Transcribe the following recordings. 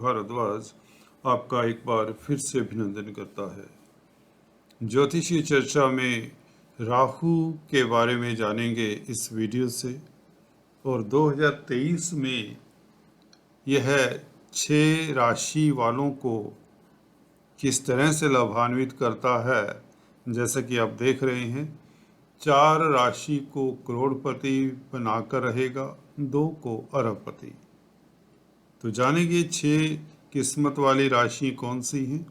भारद्वाज आपका एक बार फिर से अभिनंदन करता है। ज्योतिषीय चर्चा में राहु के बारे में जानेंगे इस वीडियो से। और 2023 में यह 6 राशि वालों को किस तरह से लाभान्वित करता है, जैसा कि आप देख रहे हैं। 4 राशि को करोड़पति बनाकर रहेगा, 2 को अरबपति। तो जानेंगे 6 किस्मत वाली राशि कौन सी हैं।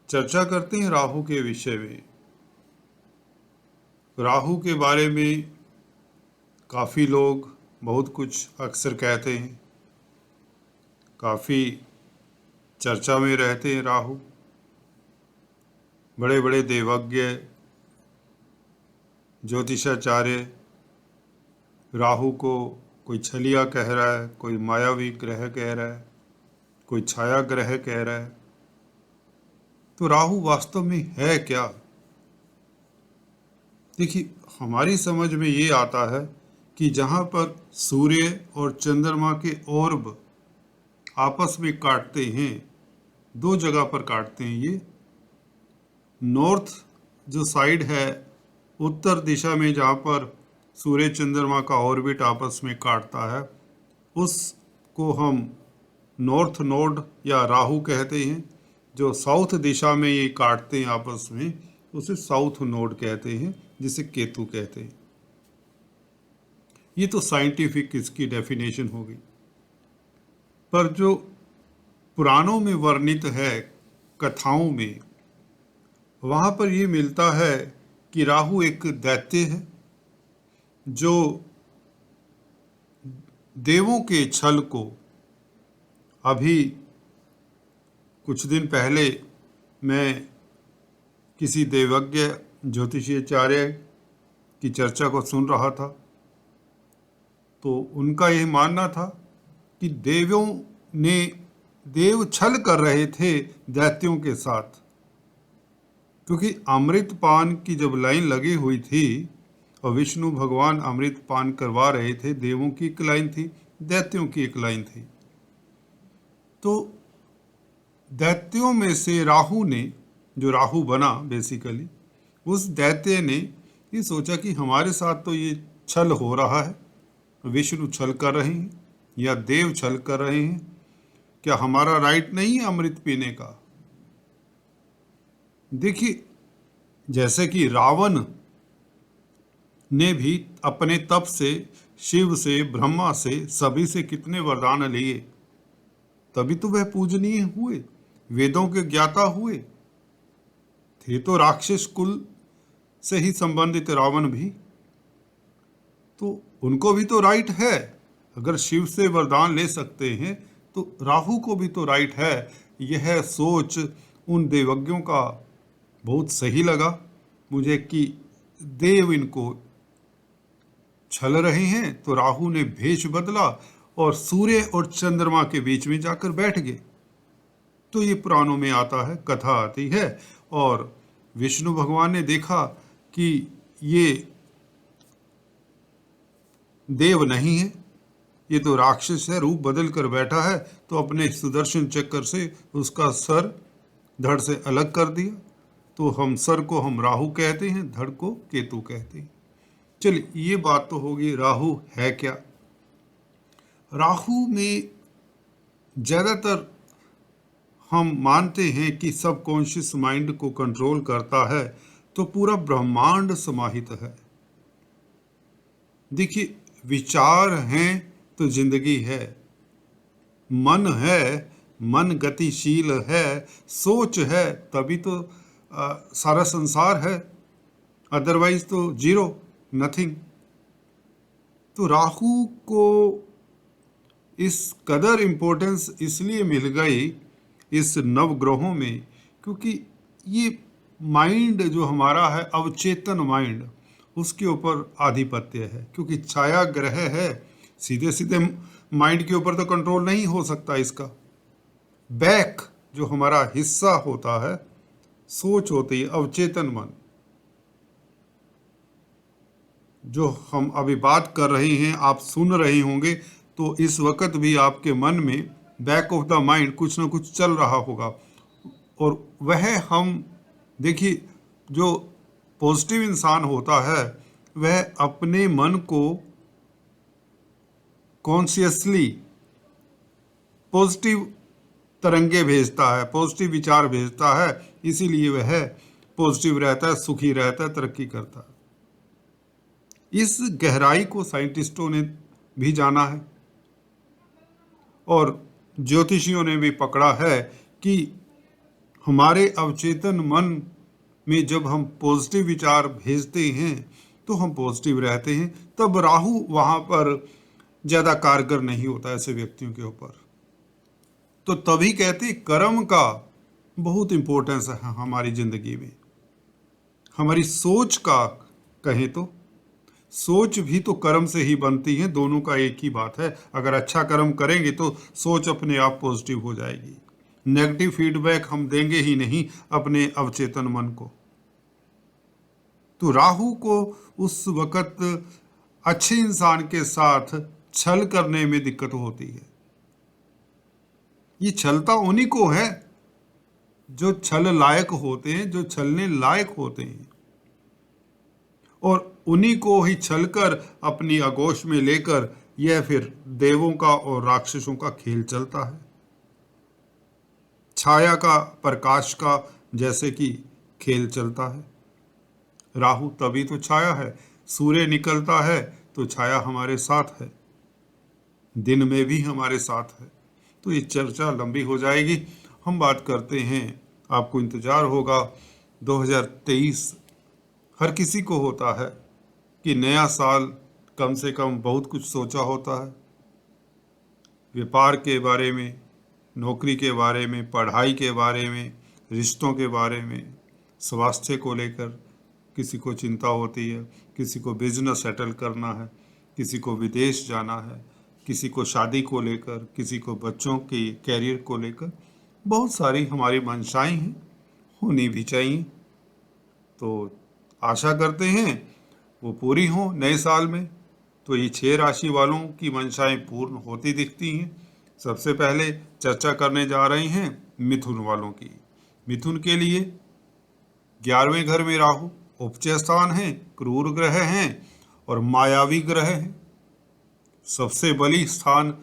चर्चा करते हैं राहु के विषय में। राहु के बारे में काफ़ी लोग बहुत कुछ अक्सर कहते हैं, काफ़ी चर्चा में रहते हैं राहु। बड़े बड़े देवज्ञ, ज्योतिषाचार्य राहु को कोई छलिया कह रहा है, कोई मायावी ग्रह कह रहा है, कोई छाया ग्रह कह रहा है। तो राहु वास्तव में है क्या? देखिए, हमारी समझ में ये आता है कि जहाँ पर सूर्य और चंद्रमा के ऑर्ब आपस में काटते हैं, 2 जगह पर काटते हैं। ये नॉर्थ जो साइड है, उत्तर दिशा में, जहाँ पर सूर्य चंद्रमा का ऑर्बिट आपस में काटता है, उसको हम नॉर्थ नोड या राहु कहते हैं। जो साउथ दिशा में ये काटते हैं आपस में, उसे साउथ नोड कहते हैं, जिसे केतु कहते हैं। ये तो साइंटिफिक इसकी डेफिनेशन हो गई। पर जो पुराणों में वर्णित है, कथाओं में, वहाँ पर ये मिलता है कि राहु एक दैत्य है जो देवों के छल को, अभी कुछ दिन पहले मैं किसी देवज्ञ ज्योतिषाचार्य की चर्चा को सुन रहा था, तो उनका यह मानना था कि देव छल कर रहे थे दैत्यों के साथ। क्योंकि अमृत पान की जब लाइन लगी हुई थी और विष्णु भगवान अमृत पान करवा रहे थे, देवों की एक लाइन थी, दैत्यों की एक लाइन थी। तो दैत्यों में से राहु ने, जो राहु बना बेसिकली, उस दैत्य ने ये सोचा कि हमारे साथ तो ये छल हो रहा है, विष्णु छल कर रहे हैं या देव छल कर रहे हैं, क्या हमारा राइट नहीं है अमृत पीने का? देखिए, जैसे कि रावण ने भी अपने तप से, शिव से, ब्रह्मा से, सभी से कितने वरदान लिए, तभी तो वह पूजनीय हुए, वेदों के ज्ञाता हुए थे। तो राक्षस कुल से ही संबंधित रावण भी, तो उनको भी तो राइट है। अगर शिव से वरदान ले सकते हैं तो राहु को भी तो राइट है। यह सोच उन देवज्ञों का बहुत सही लगा मुझे कि देव इनको छल रहे हैं, तो राहु ने भेष बदला और सूर्य और चंद्रमा के बीच में जाकर बैठ गए। तो ये पुराणों में आता है, कथा आती है। और विष्णु भगवान ने देखा कि ये देव नहीं है, ये तो राक्षस है, रूप बदल कर बैठा है, तो अपने सुदर्शन चक्र से उसका सर धड़ से अलग कर दिया। तो हम सर को हम राहु कहते हैं, धड़ को केतु कहते हैं। चलिए, ये बात तो होगी राहु है क्या। राहु में ज़्यादातर हम मानते हैं कि सबकॉन्शियस माइंड को कंट्रोल करता है, तो पूरा ब्रह्मांड समाहित है। देखिए, विचार हैं तो जिंदगी है, मन है, मन गतिशील है, सोच है, तभी तो सारा संसार है, अदरवाइज तो जीरो, नथिंग। तो राहु को इस कदर इम्पोर्टेंस इसलिए मिल गई इस नवग्रहों में, क्योंकि ये माइंड जो हमारा है, अवचेतन माइंड, उसके ऊपर आधिपत्य है। क्योंकि छाया ग्रह है, सीधे सीधे माइंड के ऊपर तो कंट्रोल नहीं हो सकता इसका। बैक जो हमारा हिस्सा होता है, सोच होती है, अवचेतन मन, जो हम अभी बात कर रहे हैं, आप सुन रहे होंगे, तो इस वक्त भी आपके मन में बैक ऑफ द माइंड कुछ ना कुछ चल रहा होगा। और वह हम देखिए, जो पॉजिटिव इंसान होता है वह अपने मन को कॉन्शियसली पॉजिटिव तरंगे भेजता है, पॉजिटिव विचार भेजता है, इसीलिए वह पॉजिटिव रहता है, सुखी रहता है, तरक्की करता है। इस गहराई को साइंटिस्टों ने भी जाना है और ज्योतिषियों ने भी पकड़ा है कि हमारे अवचेतन मन में जब हम पॉजिटिव विचार भेजते हैं तो हम पॉजिटिव रहते हैं। तब राहु वहां पर ज्यादा कारगर नहीं होता ऐसे व्यक्तियों के ऊपर। तो तभी कहते कर्म का बहुत इंपॉर्टेंस है हमारी जिंदगी में। हमारी सोच का कहें तो सोच भी तो कर्म से ही बनती है, दोनों का एक ही बात है। अगर अच्छा कर्म करेंगे तो सोच अपने आप पॉजिटिव हो जाएगी। नेगेटिव फीडबैक हम देंगे ही नहीं अपने अवचेतन मन को। तो राहु को उस वक्त अच्छे इंसान के साथ छल करने में दिक्कत होती है। ये छलता उन्हीं को है जो छल लायक होते हैं, जो छलने लायक होते हैं, और उन्हीं को ही छलकर अपनी आगोश में लेकर यह फिर देवों का और राक्षसों का खेल चलता है। छाया का प्रकाश का जैसे कि खेल चलता है। राहु तभी तो छाया है, सूर्य निकलता है तो छाया हमारे साथ है, दिन में भी हमारे साथ है। तो ये चर्चा लंबी हो जाएगी, हम बात करते हैं। आपको इंतजार होगा 2023 हर किसी को होता है कि नया साल कम से कम बहुत कुछ सोचा होता है, व्यापार के बारे में, नौकरी के बारे में, पढ़ाई के बारे में, रिश्तों के बारे में, स्वास्थ्य को लेकर किसी को चिंता होती है, किसी को बिजनेस सेटल करना है, किसी को विदेश जाना है, किसी को शादी को लेकर, किसी को बच्चों के कैरियर को लेकर। बहुत सारी हमारी मंशाएं हैं, होनी भी चाहिए। तो आशा करते हैं वो पूरी हों नए साल में। तो ये 6 राशि वालों की मंशाएं पूर्ण होती दिखती हैं। सबसे पहले चर्चा करने जा रहे हैं मिथुन वालों की। मिथुन के लिए 11वें घर में राहु उपचय स्थान है, क्रूर ग्रह हैं और मायावी ग्रह हैं। सबसे बली स्थान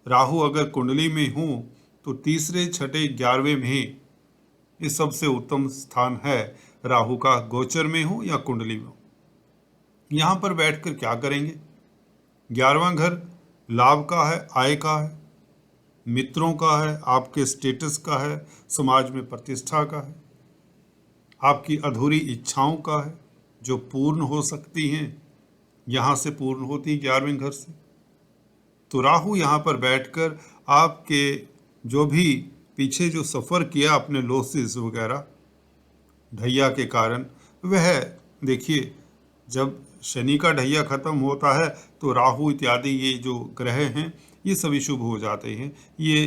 राहु अगर कुंडली में हो तो तीसरे, छठे, 11वें में ये सबसे उत्तम स्थान है। राहु का गोचर में हो या कुंडली में हो, यहाँ पर बैठकर क्या करेंगे? 11वां घर लाभ का है, आय का है, मित्रों का है, आपके स्टेटस का है, समाज में प्रतिष्ठा का है, आपकी अधूरी इच्छाओं का है जो पूर्ण हो सकती हैं, यहाँ से पूर्ण होती है 11वें घर से। तो राहु यहाँ पर बैठकर आपके जो भी पीछे जो सफ़र किया अपने लॉसेस वगैरह ढैया के कारण, वह देखिए जब शनि का ढैया खत्म होता है तो राहु इत्यादि ये जो ग्रह हैं ये सभी शुभ हो जाते हैं। ये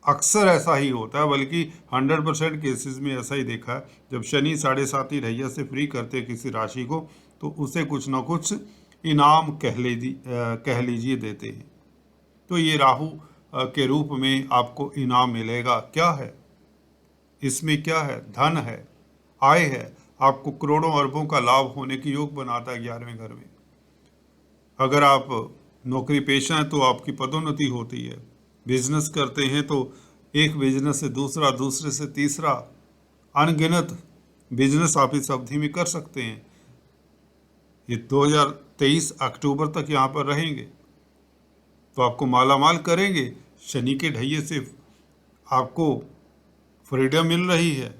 अक्सर ऐसा ही होता है, बल्कि 100% केसेस में ऐसा ही देखा है। जब शनि 7.5 ढैया से फ्री करते किसी राशि को तो उसे कुछ ना कुछ इनाम कह लीजिए देते हैं। तो ये राहु के रूप में आपको इनाम मिलेगा। क्या है इसमें? क्या है? धन है, आय है, आपको करोड़ों अरबों का लाभ होने की योग बनाता है 11वें घर में। अगर आप नौकरी पेशा हैं तो आपकी पदोन्नति होती है, बिजनेस करते हैं तो एक बिजनेस से दूसरा, दूसरे से तीसरा, अनगिनत बिजनेस आप इस अवधि में कर सकते हैं। ये 2023 अक्टूबर तक यहाँ पर रहेंगे तो आपको मालामाल करेंगे। शनि के ढैये से आपको फ्रीडम मिल रही है।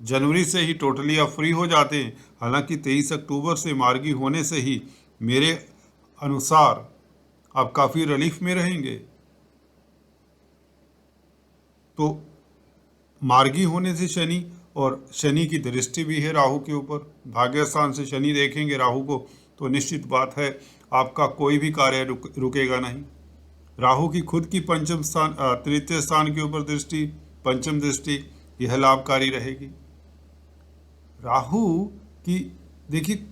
जनवरी से ही टोटली आप फ्री हो जाते हैं। हालांकि 23 अक्टूबर से मार्गी होने से ही मेरे अनुसार आप काफ़ी रिलीफ में रहेंगे। तो मार्गी होने से शनि, और शनि की दृष्टि भी है राहु के ऊपर, भाग्य स्थान से शनि देखेंगे राहु को, तो निश्चित बात है आपका कोई भी कार्य रुकेगा नहीं। राहु की खुद की पंचम स्थान, तृतीय स्थान के ऊपर दृष्टि, पंचम दृष्टि, यह लाभकारी रहेगी। राहु की देखिए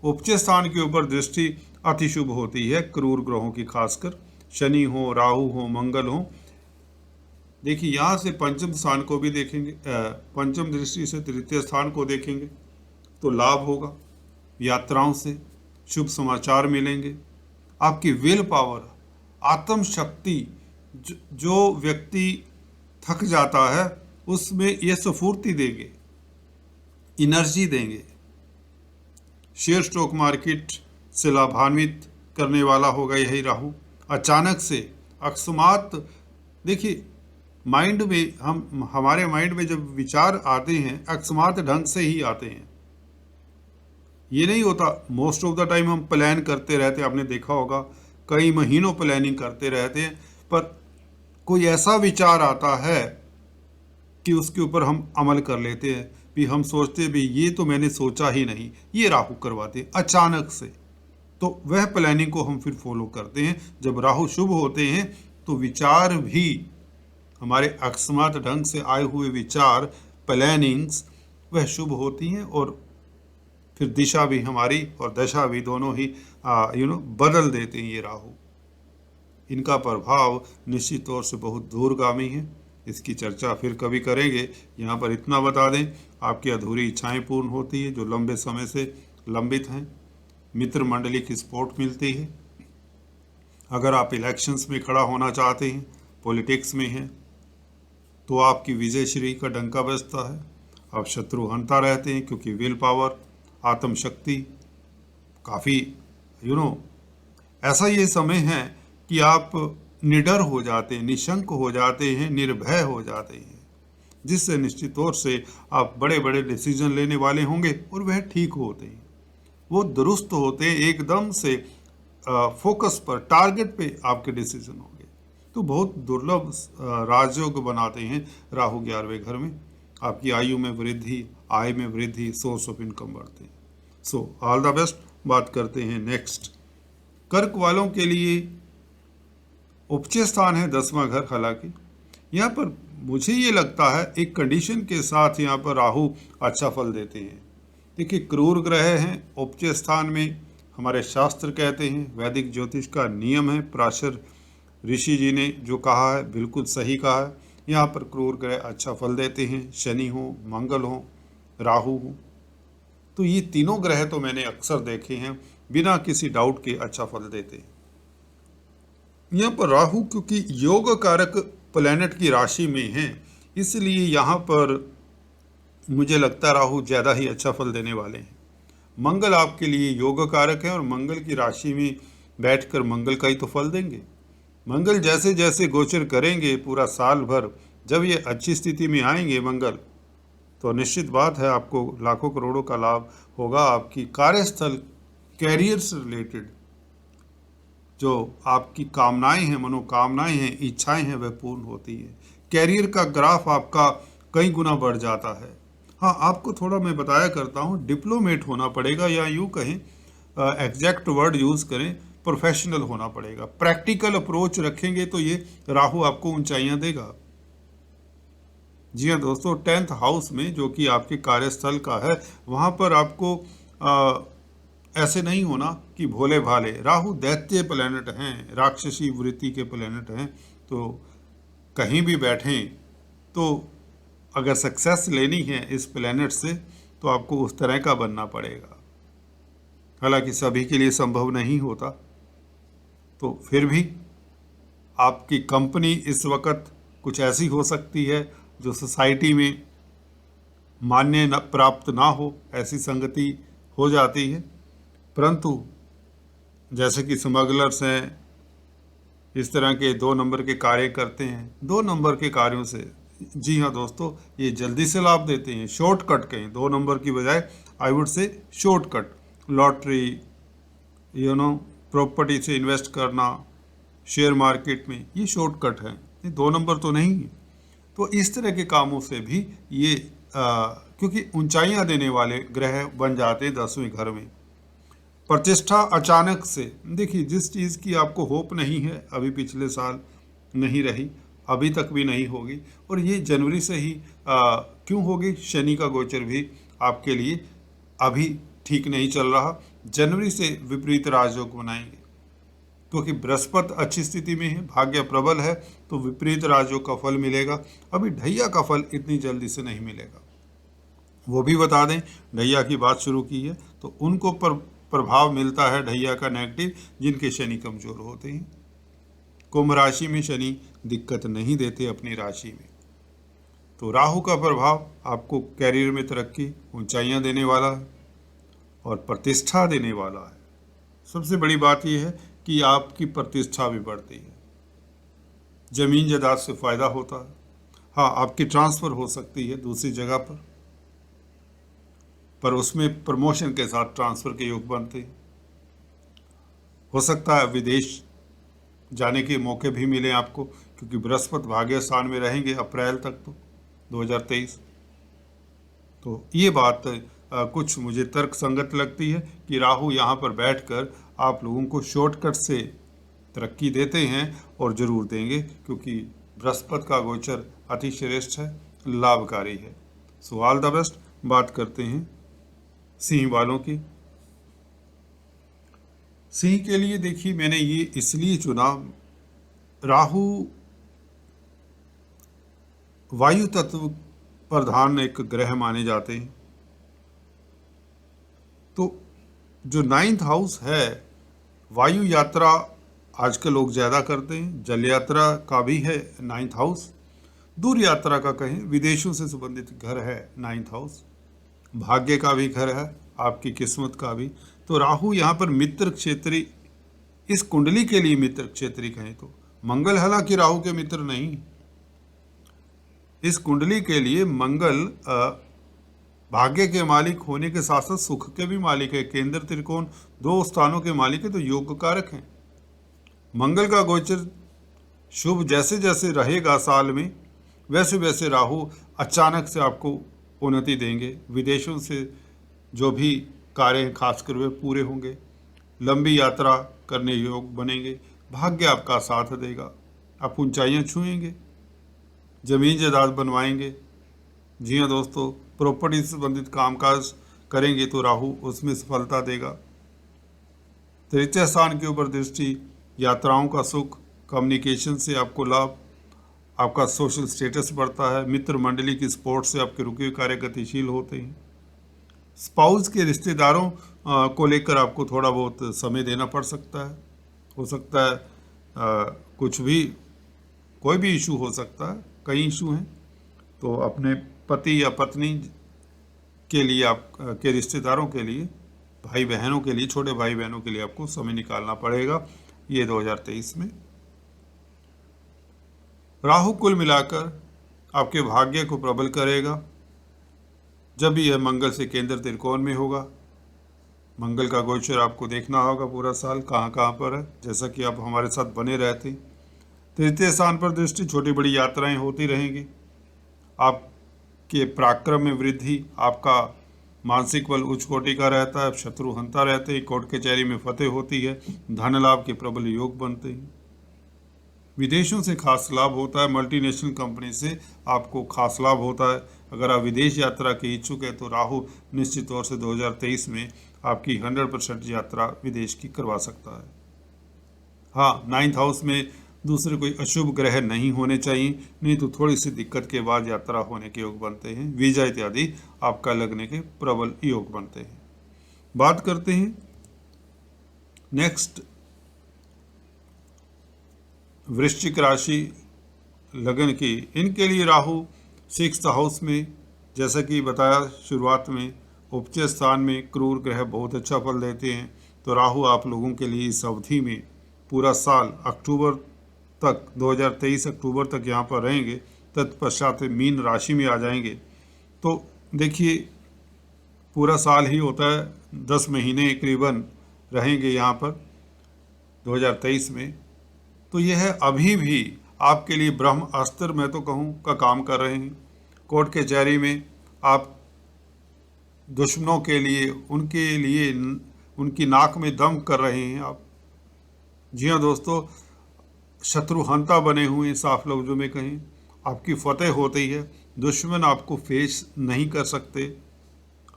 उपचय स्थान के ऊपर दृष्टि अति शुभ होती है क्रूर ग्रहों की, खासकर शनि हो, राहु हो, मंगल हो। देखिए यहाँ से पंचम स्थान को भी देखेंगे, पंचम दृष्टि से तृतीय स्थान को देखेंगे तो लाभ होगा, यात्राओं से शुभ समाचार मिलेंगे। आपकी विल पावर, आत्म शक्ति, जो व्यक्ति थक जाता है उसमें ये स्फूर्ति देंगे, एनर्जी देंगे। शेयर स्टॉक मार्केट से लाभान्वित करने वाला होगा यही राहु। अचानक से अकस्मात, देखिए माइंड में हमारे माइंड में जब विचार आते हैं अकस्मात ढंग से ही आते हैं। ये नहीं होता, मोस्ट ऑफ द टाइम हम प्लान करते रहते हैं, आपने देखा होगा कई महीनों प्लानिंग करते रहते हैं, पर कोई ऐसा विचार आता है कि उसके ऊपर हम अमल कर लेते हैं, भी हम सोचते भी ये तो मैंने सोचा ही नहीं, ये राहु करवाते अचानक से। तो वह प्लानिंग को हम फिर फॉलो करते हैं। जब राहु शुभ होते हैं तो विचार भी हमारे अकस्मात ढंग से आए हुए विचार, प्लानिंग्स वह शुभ होती हैं और फिर दिशा भी हमारी और दशा भी दोनों ही बदल देते हैं ये राहु। इनका प्रभाव निश्चित तौर से बहुत दूरगामी है, इसकी चर्चा फिर कभी करेंगे। यहाँ पर इतना बता दें, आपकी अधूरी इच्छाएं पूर्ण होती है जो लंबे समय से लंबित हैं। मित्र मंडली की सपोर्ट मिलती है। अगर आप इलेक्शंस में खड़ा होना चाहते हैं, पॉलिटिक्स में हैं, तो आपकी विजयश्री का डंका बजता है। आप शत्रु हनता रहते हैं क्योंकि विल पावर, आत्मशक्ति काफ़ी ऐसा ये समय है कि आप निडर हो जाते हैं, निशंक हो जाते हैं, निर्भय हो जाते हैं, जिससे निश्चित तौर से आप बड़े बड़े डिसीजन लेने वाले होंगे और वह ठीक होते हैं, वो दुरुस्त होते हैं, एकदम से फोकस पर, टारगेट पे आपके डिसीजन होंगे। तो बहुत दुर्लभ राजयोग बनाते हैं राहु 11वें घर में। आपकी आयु में वृद्धि, आय में वृद्धि, सोर्स ऑफ इनकम बढ़ते हैं। So all the best. बात करते हैं नेक्स्ट, कर्क वालों के लिए उपचय स्थान है 10वां घर। हालांकि यहाँ पर मुझे ये लगता है एक कंडीशन के साथ यहाँ पर राहु अच्छा फल देते हैं। देखिए क्रूर ग्रह हैं उपचय स्थान में, हमारे शास्त्र कहते हैं, वैदिक ज्योतिष का नियम है, पराशर ऋषि जी ने जो कहा है बिल्कुल सही कहा है। यहाँ पर क्रूर ग्रह अच्छा फल देते हैं, शनि हो, मंगल हो, राहु हो। तो ये तीनों ग्रह तो मैंने अक्सर देखे हैं बिना किसी डाउट के अच्छा फल देते हैं। यहाँ पर राहु क्योंकि योग कारक प्लैनेट की राशि में है, इसलिए यहाँ पर मुझे लगता राहु ज़्यादा ही अच्छा फल देने वाले हैं। मंगल आपके लिए योग कारक है और मंगल की राशि में बैठकर मंगल का ही तो फल देंगे। मंगल जैसे जैसे गोचर करेंगे पूरा साल भर, जब ये अच्छी स्थिति में आएंगे मंगल, तो निश्चित बात है आपको लाखों करोड़ों का लाभ होगा। आपकी कार्यस्थल, कैरियर से रिलेटेड जो आपकी कामनाएं हैं, मनोकामनाएं हैं, इच्छाएं हैं, वह पूर्ण होती हैं। कैरियर का ग्राफ आपका कई गुना बढ़ जाता है। हाँ, आपको थोड़ा मैं बताया करता हूँ, डिप्लोमेट होना पड़ेगा, या यूँ कहें एग्जैक्ट वर्ड यूज़ करें, प्रोफेशनल होना पड़ेगा। प्रैक्टिकल अप्रोच रखेंगे तो ये राहु आपको ऊंचाइयां देगा। जी हाँ दोस्तों, 10th हाउस में जो कि आपके कार्यस्थल का है, वहाँ पर आपको ऐसे नहीं होना कि भोले भाले। राहु दैत्य प्लैनेट हैं, राक्षसी वृत्ति के प्लैनेट हैं, तो कहीं भी बैठें तो अगर सक्सेस लेनी है इस प्लैनेट से तो आपको उस तरह का बनना पड़ेगा। हालांकि सभी के लिए संभव नहीं होता, तो फिर भी आपकी कंपनी इस वक्त कुछ ऐसी हो सकती है जो सोसाइटी में मान्य न प्राप्त ना हो, ऐसी संगति हो जाती है। परंतु जैसे कि स्मगलर्स हैं, इस तरह के 2 नंबर के कार्य करते हैं, 2 नंबर के कार्यों से, जी हाँ दोस्तों, ये जल्दी से लाभ देते हैं। शॉर्टकट कहें, 2 नंबर की बजाय I would say shortcut, lottery, property से इन्वेस्ट करना, शेयर मार्केट में, ये शॉर्टकट है, ये 2 नंबर तो नहीं है। तो इस तरह के कामों से भी ये क्योंकि ऊंचाइयां देने वाले ग्रह बन जाते हैं 10वें घर में। प्रतिष्ठा अचानक से, देखिए जिस चीज़ की आपको होप नहीं है, अभी पिछले साल नहीं रही, अभी तक भी नहीं होगी, और ये जनवरी से ही क्यों होगी? शनि का गोचर भी आपके लिए अभी ठीक नहीं चल रहा, जनवरी से विपरीत राजयोग बनाएंगे। क्योंकि बृहस्पति अच्छी स्थिति में है, भाग्य प्रबल है, तो विपरीत राजयोग का फल मिलेगा। अभी ढैया का फल इतनी जल्दी से नहीं मिलेगा। वो भी बता दें, ढैया की बात शुरू की है तो उनको प्रभाव मिलता है ढैया का नेगेटिव, जिनके शनि कमजोर होते हैं। कुंभ राशि में शनि दिक्कत नहीं देते अपनी राशि में। तो राहु का प्रभाव आपको कैरियर में तरक्की, ऊंचाइयां देने वाला है और प्रतिष्ठा देने वाला है। सबसे बड़ी बात यह है कि आपकी प्रतिष्ठा भी बढ़ती है, जमीन जायदाद से फायदा होता है। हाँ, आपकी ट्रांसफर हो सकती है दूसरी जगह पर उसमें प्रमोशन के साथ ट्रांसफर के योग बनते हैं। हो सकता है विदेश जाने के मौके भी मिले आपको, क्योंकि बृहस्पति भाग्य स्थान में रहेंगे अप्रैल तक, तो 2023। तो ये बात कुछ मुझे तर्क संगत लगती है कि राहु यहाँ पर बैठकर आप लोगों को शॉर्टकट से तरक्की देते हैं और जरूर देंगे, क्योंकि बृहस्पति का गोचर अति श्रेष्ठ है, लाभकारी है। So all the best. बात करते हैं सिंह वालों की। सिंह के लिए देखिए, मैंने ये इसलिए चुना, राहु वायु तत्व प्रधान एक ग्रह माने जाते हैं। तो जो 9th हाउस है, वायु यात्रा आजकल लोग ज़्यादा करते हैं, जल यात्रा का भी है 9th हाउस, दूर यात्रा का कहें, विदेशों से संबंधित घर है 9th हाउस, भाग्य का भी घर है, आपकी किस्मत का भी। तो राहु यहाँ पर मित्र क्षेत्री, इस कुंडली के लिए मित्र क्षेत्री कहें तो, मंगल हालांकि राहु के मित्र नहीं, इस कुंडली के लिए मंगल भाग्य के मालिक होने के साथ साथ सुख के भी मालिक है। केंद्र त्रिकोण 2 स्थानों के मालिक है, तो योग कारक हैं। मंगल का गोचर शुभ जैसे जैसे रहेगा साल में, वैसे वैसे राहु अचानक से आपको उन्नति देंगे। विदेशों से जो भी कार्य हैं खासकर वे पूरे होंगे, लंबी यात्रा करने योग बनेंगे, भाग्य आपका साथ देगा, आप ऊंचाइयां छुएंगे, जमीन जायदाद बनवाएंगे। जी हाँ दोस्तों, प्रॉपर्टी से संबंधित कामकाज करेंगे तो राहु उसमें सफलता देगा। तृतीय स्थान के ऊपर दृष्टि, यात्राओं का सुख, कम्युनिकेशन से आपको लाभ, आपका सोशल स्टेटस बढ़ता है, मित्र मंडली की सपोर्ट से आपके रुके हुए कार्य गतिशील होते हैं। स्पाउस के रिश्तेदारों को लेकर आपको थोड़ा बहुत समय देना पड़ सकता है। हो सकता है कुछ भी, कोई भी इशू हो सकता है, कई इशू हैं, तो अपने पति या पत्नी के लिए, आप के रिश्तेदारों के लिए, भाई बहनों के लिए, छोटे भाई बहनों के लिए आपको समय निकालना पड़ेगा ये 2023 में। राहु कुल मिलाकर आपके भाग्य को प्रबल करेगा जब भी यह मंगल से केंद्र त्रिकोण में होगा। मंगल का गोचर आपको देखना होगा पूरा साल कहाँ कहाँ पर है, जैसा कि आप हमारे साथ बने रहते। तृतीय स्थान पर दृष्टि, छोटी बड़ी यात्राएं होती रहेंगी, आपके पराक्रम में वृद्धि, आपका मानसिक बल उच्च कोटि का रहता है, शत्रु हंता रहते हैं, कोर्ट कचहरी में फतेह होती है, धन लाभ के प्रबल योग बनते हैं। विदेशों से खास लाभ होता है, मल्टीनेशनल कंपनी से आपको खास लाभ होता है। अगर आप विदेश यात्रा के इच्छुक है तो राहु निश्चित तौर से 2023 में आपकी 100% यात्रा विदेश की करवा सकता है। हाँ, 9th हाउस में दूसरे कोई अशुभ ग्रह नहीं होने चाहिए, नहीं तो थोड़ी सी दिक्कत के बाद यात्रा होने के योग बनते हैं, वीजा इत्यादि आपका लगने के प्रबल योग बनते हैं। बात करते हैं नेक्स्ट वृश्चिक राशि लगन की। इनके लिए राहु 6th हाउस में, जैसा कि बताया शुरुआत में, उपचय स्थान में क्रूर ग्रह बहुत अच्छा फल देते हैं। तो राहु आप लोगों के लिए इस अवधि में पूरा साल अक्टूबर तक, 2023 अक्टूबर तक यहाँ पर रहेंगे, तत्पश्चात मीन राशि में आ जाएंगे। तो देखिए, पूरा साल ही होता है, 10 महीने करीबन रहेंगे यहाँ पर 2023 में। तो यह अभी भी आपके लिए ब्रह्म अस्त्र, मैं तो कहूँ, का काम कर रहे हैं। कोर्ट कचहरी में आप दुश्मनों के लिए, उनकी नाक में दम कर रहे हैं आप। जी हाँ दोस्तों, शत्रु हंता बने हुए, साफ लफ्जों में कहें, आपकी फतेह होती है। दुश्मन आपको फेस नहीं कर सकते,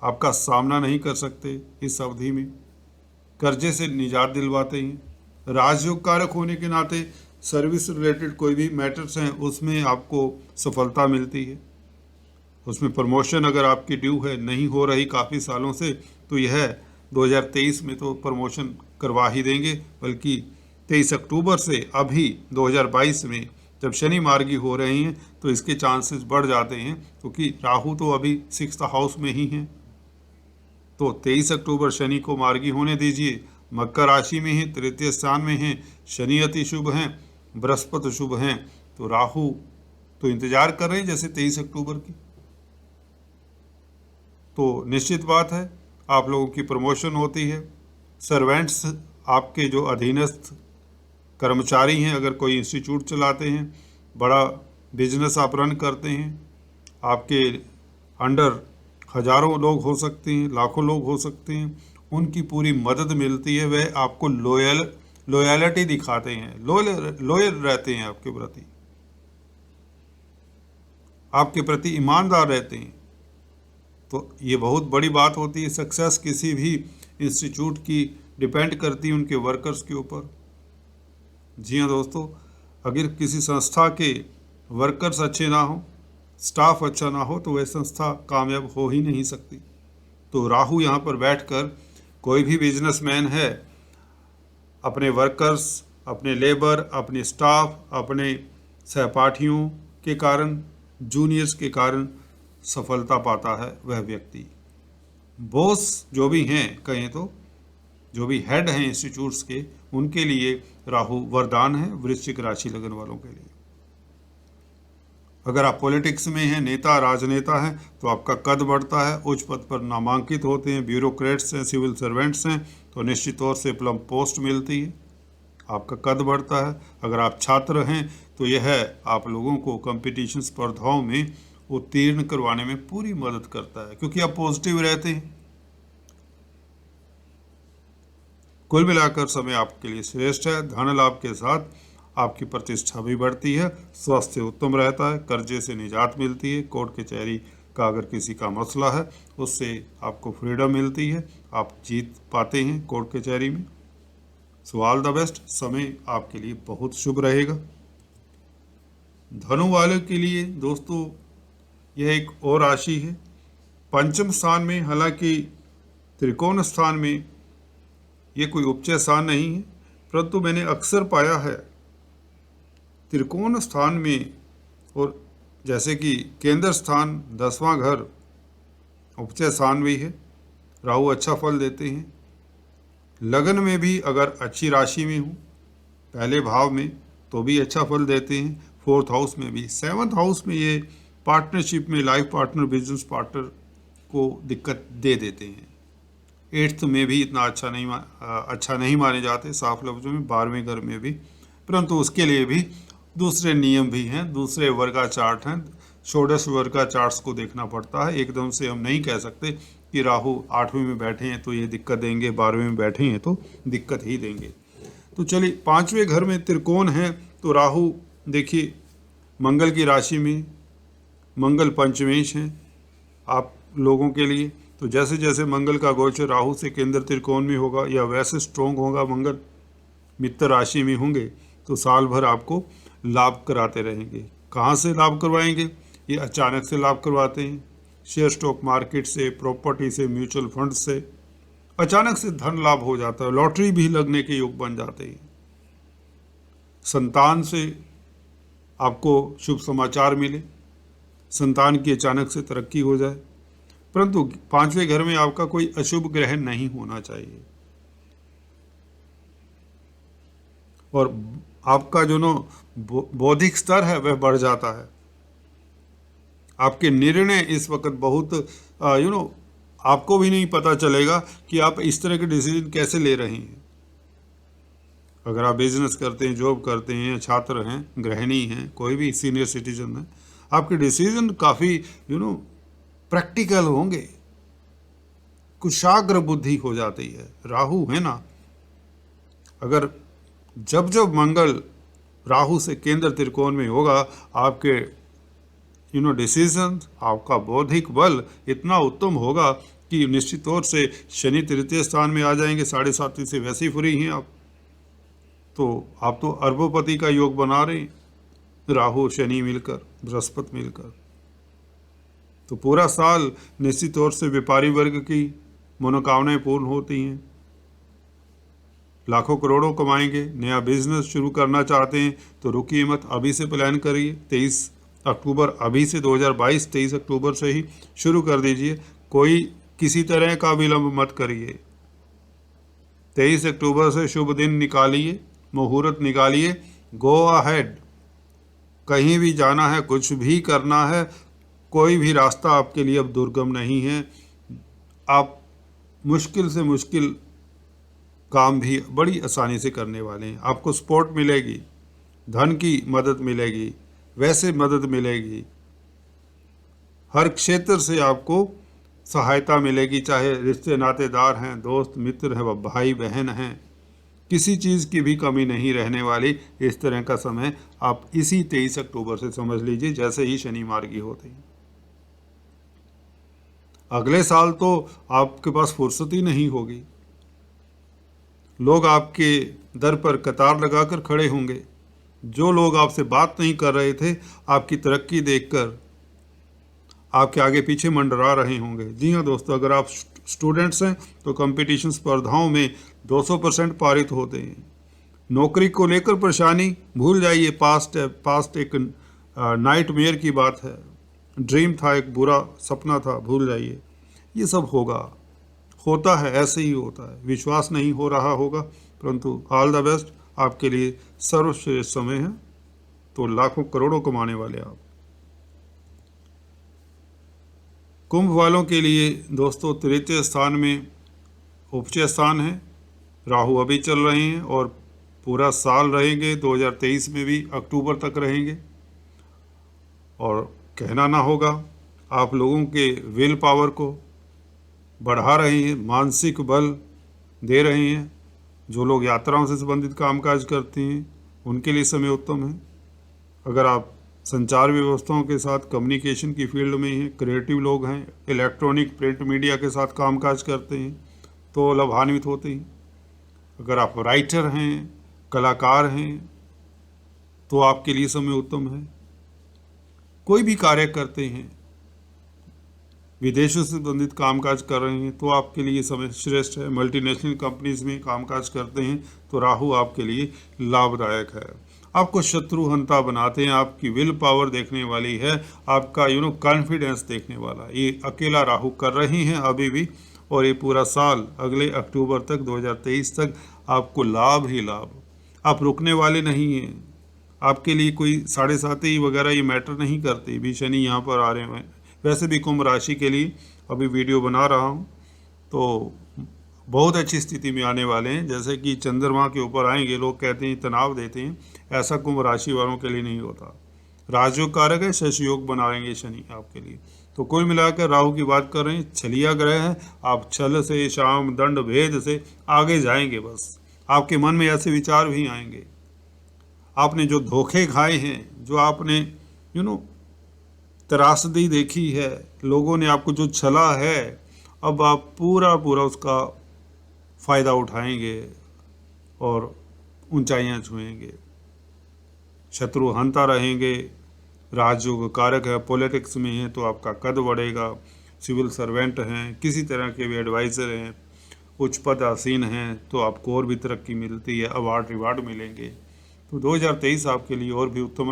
आपका सामना नहीं कर सकते। इस अवधि में कर्जे से निजात दिलवाते हैं, राजयोग कारक होने के नाते सर्विस रिलेटेड कोई भी मैटर्स हैं उसमें आपको सफलता मिलती है। उसमें प्रमोशन अगर आपकी ड्यू है, नहीं हो रही काफ़ी सालों से, तो यह 2023 में तो प्रमोशन करवा ही देंगे। बल्कि 23 अक्टूबर से अभी 2022 में जब शनि मार्गी हो रहे हैं तो इसके चांसेस बढ़ जाते हैं, क्योंकि राहु तो अभी 6th हाउस में ही हैं। तो 23 अक्टूबर शनि को मार्गी होने दीजिए। मकर राशि में है, तृतीय स्थान में है, शनि अति शुभ हैं, बृहस्पति शुभ हैं, तो राहु तो इंतजार कर रहे हैं जैसे 23 अक्टूबर की। तो निश्चित बात है आप लोगों की प्रमोशन होती है। सर्वेंट्स, आपके जो अधीनस्थ कर्मचारी हैं, अगर कोई इंस्टीट्यूट चलाते हैं, बड़ा बिजनेस आप रन करते हैं, आपके अंडर हजारों लोग हो सकते हैं, लाखों लोग हो सकते हैं, उनकी पूरी मदद मिलती है। वह आपको लॉयलिटी दिखाते हैं, लॉयल रहते हैं आपके प्रति ईमानदार रहते हैं। तो ये बहुत बड़ी बात होती है। सक्सेस किसी भी इंस्टीट्यूट की डिपेंड करती है उनके वर्कर्स के ऊपर। जी हाँ दोस्तों, अगर किसी संस्था के वर्कर्स अच्छे ना हो, स्टाफ अच्छा ना हो, तो वह संस्था कामयाब हो ही नहीं सकती। तो राहु यहाँ पर बैठकर कोई भी बिजनेसमैन है, अपने वर्कर्स, अपने लेबर, अपने स्टाफ, अपने सहपाठियों के कारण, जूनियर्स के कारण सफलता पाता है वह व्यक्ति। बॉस जो भी हैं, कहें तो जो भी हेड हैं इंस्टीट्यूट्स के, उनके लिए राहु वरदान है वृश्चिक राशि लगन वालों के लिए। अगर आप पॉलिटिक्स में हैं, नेता राजनेता हैं, तो आपका कद बढ़ता है, उच्च पद पर नामांकित होते हैं, ब्यूरोक्रेट्स हैं, सिविल सर्वेंट्स हैं, तो निश्चित तौर से प्लम पोस्ट मिलती है, आपका कद बढ़ता है। अगर आप छात्र हैं तो यह आप लोगों को कंपटीशन स्पर्धाओं में उत्तीर्ण करवाने में पूरी मदद करता है, क्योंकि आप पॉजिटिव रहते हैं। कुल मिलाकर समय आपके लिए श्रेष्ठ है। धन लाभ के साथ आपकी प्रतिष्ठा भी बढ़ती है, स्वास्थ्य उत्तम रहता है, कर्जे से निजात मिलती है, कोर्ट कचहरी का अगर किसी का मसला है उससे आपको फ्रीडम मिलती है, आप जीत पाते हैं कोर्ट कचहरी में। So all the best. समय आपके लिए बहुत शुभ रहेगा। धनु वालों के लिए दोस्तों यह एक और राशि है। पंचम स्थान में, हालांकि त्रिकोण स्थान में ये कोई उपचय स्थान नहीं है, परंतु मैंने अक्सर पाया है त्रिकोण स्थान में, और जैसे कि केंद्र स्थान 10वां घर उपचय स्थान भी है, राहु अच्छा फल देते हैं। लगन में भी अगर अच्छी राशि में हूँ पहले भाव में, तो भी अच्छा फल देते हैं। 4th हाउस में भी, 7th हाउस में ये पार्टनरशिप में लाइफ पार्टनर, बिजनेस पार्टनर को दिक्कत दे देते हैं। 8th में भी इतना अच्छा नहीं माने जाते, साफ लफ्जों में 12वें घर में भी, परंतु उसके लिए भी दूसरे नियम भी हैं, दूसरे वर्गा चार्ट हैं, षोडश वर्गा चार्ट्स को देखना पड़ता है। एकदम से हम नहीं कह सकते कि राहु 8वें में बैठे हैं तो ये दिक्कत देंगे, 12वें में बैठे हैं तो दिक्कत ही देंगे। तो चलिए, 5वें घर में त्रिकोण है, तो राहु देखिए मंगल की राशि में, मंगल पंचमेश है आप लोगों के लिए। तो जैसे जैसे मंगल का गोचर राहु से केंद्र त्रिकोण में होगा या वैसे स्ट्रोंग होगा मंगल मित्र राशि में होंगे, तो साल भर आपको लाभ कराते रहेंगे। कहाँ से लाभ करवाएंगे? ये अचानक से लाभ करवाते हैं, शेयर स्टॉक मार्केट से, प्रॉपर्टी से, म्यूचुअल फंड से अचानक से धन लाभ हो जाता है। लॉटरी भी लगने के योग बन जाते हैं। संतान से आपको शुभ समाचार मिले, संतान की अचानक से तरक्की हो जाए, परंतु 5वें घर में आपका कोई अशुभ ग्रह नहीं होना चाहिए। और आपका जो बौद्धिक स्तर है वह बढ़ जाता है। आपके निर्णय इस वक्त बहुत आपको भी नहीं पता चलेगा कि आप इस तरह के डिसीजन कैसे ले रहे हैं। अगर आप बिजनेस करते हैं, जॉब करते हैं, छात्र हैं, गृहिणी हैं, कोई भी सीनियर सिटीजन है, आपके डिसीजन काफ़ी प्रैक्टिकल होंगे, कुशाग्र बुद्धि हो जाती है। राहु है ना, अगर जब जब मंगल राहु से केंद्र त्रिकोण में होगा, आपके डिसीजन, आपका बौद्धिक बल इतना उत्तम होगा कि निश्चित तौर से शनि तृतीय स्थान में आ जाएंगे। 7.5 से वैसे ही फ्री हैं आप। तो आप तो अरबोपति का योग बना रहे हैं, राहु शनि मिलकर, बृहस्पति मिलकर। तो पूरा साल निश्चित तौर से व्यापारी वर्ग की मनोकामनाएं पूर्ण होती हैं, लाखों करोड़ों कमाएंगे। नया बिजनेस शुरू करना चाहते हैं तो रुकिए मत, अभी से प्लान करिए। 23 अक्टूबर अभी से 2022 23 अक्टूबर से ही शुरू कर दीजिए, कोई किसी तरह का विलंब मत करिए। 23 अक्टूबर से शुभ दिन निकालिए, मुहूर्त निकालिए, गो अहेड। कहीं भी जाना है, कुछ भी करना है, कोई भी रास्ता आपके लिए अब दुर्गम नहीं है। आप मुश्किल से मुश्किल काम भी बड़ी आसानी से करने वाले हैं। आपको सपोर्ट मिलेगी, धन की मदद मिलेगी, वैसे मदद मिलेगी, हर क्षेत्र से आपको सहायता मिलेगी, चाहे रिश्ते नातेदार हैं, दोस्त मित्र हैं, भाई बहन हैं, किसी चीज़ की भी कमी नहीं रहने वाली। इस तरह का समय आप इसी 23 अक्टूबर से समझ लीजिए, जैसे ही शनि मार्गी होते हैं। अगले साल तो आपके पास फुर्सत ही नहीं होगी, लोग आपके दर पर कतार लगाकर खड़े होंगे। जो लोग आपसे बात नहीं कर रहे थे, आपकी तरक्की देखकर आपके आगे पीछे मंडरा रहे होंगे। जी हाँ दोस्तों, अगर आप स्टूडेंट्स हैं तो कंपटीशन स्पर्धाओं में 200% पारित होते हैं। नौकरी को लेकर परेशानी भूल जाइए, पास्ट एक नाइटमेयर की बात है, ड्रीम था, एक बुरा सपना था, भूल जाइए। ये सब होता है, ऐसे ही होता है। विश्वास नहीं हो रहा होगा, परंतु ऑल द बेस्ट, आपके लिए सर्वश्रेष्ठ समय है। तो लाखों करोड़ों कमाने वाले आप। कुंभ वालों के लिए दोस्तों तृतीय स्थान में उपचय स्थान है, राहु अभी चल रहे हैं और पूरा साल रहेंगे, 2023 में भी अक्टूबर तक रहेंगे। और कहना ना होगा, आप लोगों के विल पावर को बढ़ा रहे हैं, मानसिक बल दे रहे हैं। जो लोग यात्राओं से संबंधित कामकाज करते हैं उनके लिए समय उत्तम है। अगर आप संचार व्यवस्थाओं के साथ कम्युनिकेशन की फील्ड में हैं, क्रिएटिव लोग हैं, इलेक्ट्रॉनिक प्रिंट मीडिया के साथ कामकाज करते हैं तो लाभान्वित होते हैं। अगर आप राइटर हैं, कलाकार हैं, तो आपके लिए समय उत्तम है। कोई भी कार्य करते हैं, विदेशों से संबंधित कामकाज कर रहे हैं तो आपके लिए समय श्रेष्ठ है। मल्टीनेशनल कंपनीज में कामकाज करते हैं तो राहु आपके लिए लाभदायक है। आपको शत्रुहंता बनाते हैं, आपकी विल पावर देखने वाली है, आपका कॉन्फिडेंस देखने वाला, ये अकेला राहु कर रहे हैं अभी भी। और ये पूरा साल अगले अक्टूबर तक 2023 तक आपको लाभ ही लाभ। आप रुकने वाले नहीं हैं, आपके लिए कोई 7.5 वगैरह ये मैटर नहीं करते। भी शनि यहाँ पर आ रहे हैं। वैसे भी कुंभ राशि के लिए अभी वीडियो बना रहा हूँ तो बहुत अच्छी स्थिति में आने वाले हैं। जैसे कि चंद्रमा के ऊपर आएंगे, लोग कहते हैं तनाव देते हैं, ऐसा कुंभ राशि वालों के लिए नहीं होता। राजयोग कारक है, शश योग बनाएंगे शनि आपके लिए। तो कुल मिलाकर राहु की बात कर रहे हैं, छलिया ग्रह है। आप छल से, शाम, दंड भेद से आगे जाएंगे। बस आपके मन में ऐसे विचार भी आएंगे। आपने जो धोखे खाए हैं, जो आपने त्रासदी देखी है, लोगों ने आपको जो छला है, अब आप पूरा उसका फ़ायदा उठाएंगे और ऊंचाइयां छुएंगे। शत्रुहंता रहेंगे, राजयोग कारक है, पॉलिटिक्स में है तो आपका कद बढ़ेगा। सिविल सर्वेंट हैं, किसी तरह के भी एडवाइज़र हैं, उच्च पद आसीन हैं तो आपको और भी तरक्की मिलती है, अवार्ड रिवार्ड मिलेंगे। तो 2023 आपके लिए और भी उत्तम